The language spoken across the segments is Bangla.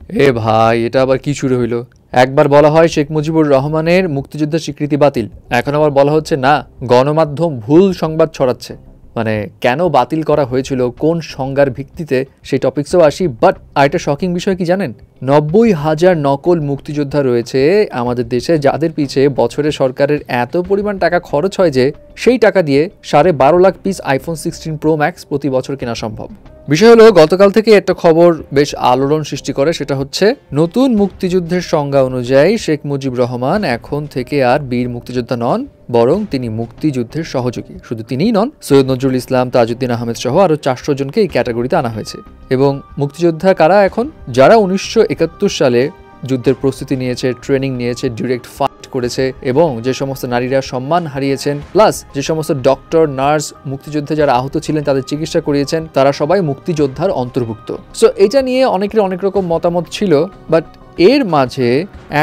এ ভাই, এটা আবার কি শুরু হইল? একবার বলা হয় শেখ মুজিবুর রহমানের মুক্তিযুদ্ধের স্বীকৃতি বাতিল, এখন আবার বলা হচ্ছে না, গণমাধ্যম ভুল সংবাদ ছড়াচ্ছে। মানে কেন বাতিল করা হয়েছিল, কোন সংজ্ঞার ভিত্তিতে, সেই টপিকসেও আসি। বাট আরেকটা শকিং বিষয় কি জানেন? 90,000 নকল মুক্তিযোদ্ধা রয়েছে আমাদের দেশে, যাদের পিছে বছরে সরকারের এত পরিমাণ টাকা খরচ হয় যে সেই টাকা দিয়ে 12.5 lakh piece iPhone 16 pro max প্রতি বছর কেনা সম্ভব। বিষয় হলো, গতকাল থেকে একটা খবর বেশ আলোড়ন সৃষ্টি করে, সেটা হচ্ছে নতুন মুক্তিযুদ্ধের সংজ্ঞা অনুযায়ী শেখ মুজিব রহমান এখন থেকে আর বীর মুক্তিযোদ্ধা নন, বরং তিনি মুক্তিযুদ্ধের সহযোগী। শুধু তিনিই নন, সৈয়দ নজরুল ইসলাম, তাজউদ্দিন আহমেদ সহ আরও 400 জনকে এই ক্যাটাগরিতে আনা হয়েছে। এবং মুক্তিযোদ্ধা কারা এখন? যারা 1971 সালে যুদ্ধের প্রস্তুতি নিয়েছে, ট্রেনিং নিয়েছে, ডিরেক্ট ফাইট করেছে, এবং যে সমস্ত নারীরা সম্মান হারিয়েছেন, প্লাস যে সমস্ত ডক্টর, নার্স মুক্তিযুদ্ধে যারা আহত ছিলেন তাদের চিকিৎসা করিয়েছেন, তারা সবাই মুক্তিযোদ্ধার অন্তর্ভুক্ত। সো এটা নিয়ে অনেকের অনেক রকম মতামত ছিল, বাট এর মাঝে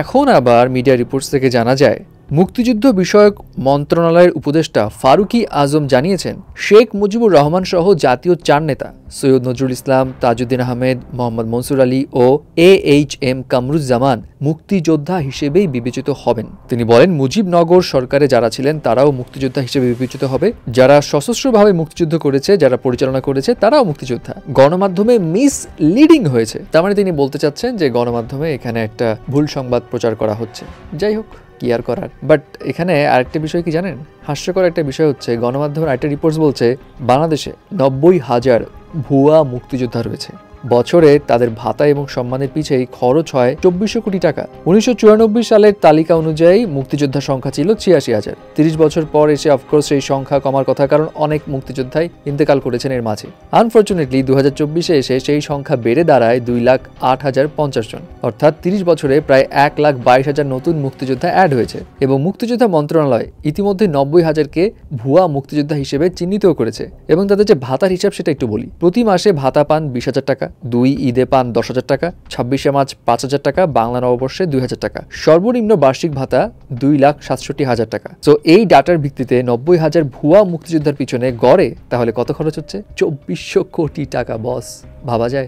এখন আবার মিডিয়া রিপোর্টস থেকে জানা যায়, মুক্তিযুদ্ধ বিষয়ক মন্ত্রণালয়ের উপদেষ্টা ফারুকি আজম জানিয়েছেন, শেখ মুজিবুর রহমান সহ জাতীয় 4 নেতা সৈয়দ নজরুল ইসলাম, তাজউদ্দিন আহমেদ, মোহাম্মদ মনসুর আলী ও AHM কামরুজ্জামান মুক্তিযোদ্ধা হিসেবেই বিবেচিত হবেন। তিনি বলেন, মুজিবনগর সরকারে যারা ছিলেন তারাও মুক্তিযোদ্ধা হিসেবে বিবেচিত হবে, যারা সশস্ত্রভাবে মুক্তিযুদ্ধ করেছে, যারা পরিচালনা করেছে, তারাও মুক্তিযোদ্ধা। গণমাধ্যমে মিসলিডিং হয়েছে, তার মানে তিনি বলতে চাচ্ছেন যে গণমাধ্যমে এখানে একটা ভুল সংবাদ প্রচার করা হচ্ছে। যাই হোক, কি আর করার। বাট এখানে আরেকটা বিষয় কি জানেন? হাস্যকর একটা বিষয় হচ্ছে, গণমাধ্যমের আরেকটা রিপোর্টস বলছে বাংলাদেশে 90,000 ভুয়া মুক্তিযোদ্ধা রয়েছে। বছরে তাদের ভাতা এবং সম্মানের পিছেই খরচ হয় 2400 কোটি টাকা। 1994 সালের তালিকা অনুযায়ী মুক্তিযোদ্ধার সংখ্যা ছিল 86,000। 30 বছর পর এসে অফকোর্স সেই সংখ্যা কমার কথা, কারণ অনেক মুক্তিযোদ্ধাই ইন্তেকাল করেছেন এর মাঝে। আনফর্চুনেটলি 2024-এ এসে সেই সংখ্যা বেড়ে দাঁড়ায় 2,08,050 জন। অর্থাৎ 30 বছরে প্রায় 1,22,000 নতুন মুক্তিযোদ্ধা অ্যাড হয়েছে। এবং মুক্তিযোদ্ধা মন্ত্রণালয় ইতিমধ্যে 90,000-কে ভুয়া মুক্তিযোদ্ধা হিসেবে চিহ্নিতও করেছে। এবং তাদের যে ভাতার হিসাব সেটা একটু বলি। প্রতি মাসে ভাতা পান 20,000 টাকা, 2 ঈদে পান 10,000 টাকা, 26শে মার্চ 5,000 টাকা, বাংলা নববর্ষে 2,000 টাকা। সর্বনিম্ন বার্ষিক ভাতা 2,67,000 টাকা। তো এই ডাটার ভিত্তিতে 90,000 ভুয়া মুক্তিযোদ্ধার পিছনে গড়ে তাহলে কত খরচ হচ্ছে? 2400 কোটি টাকা বস, ভাবা যায়?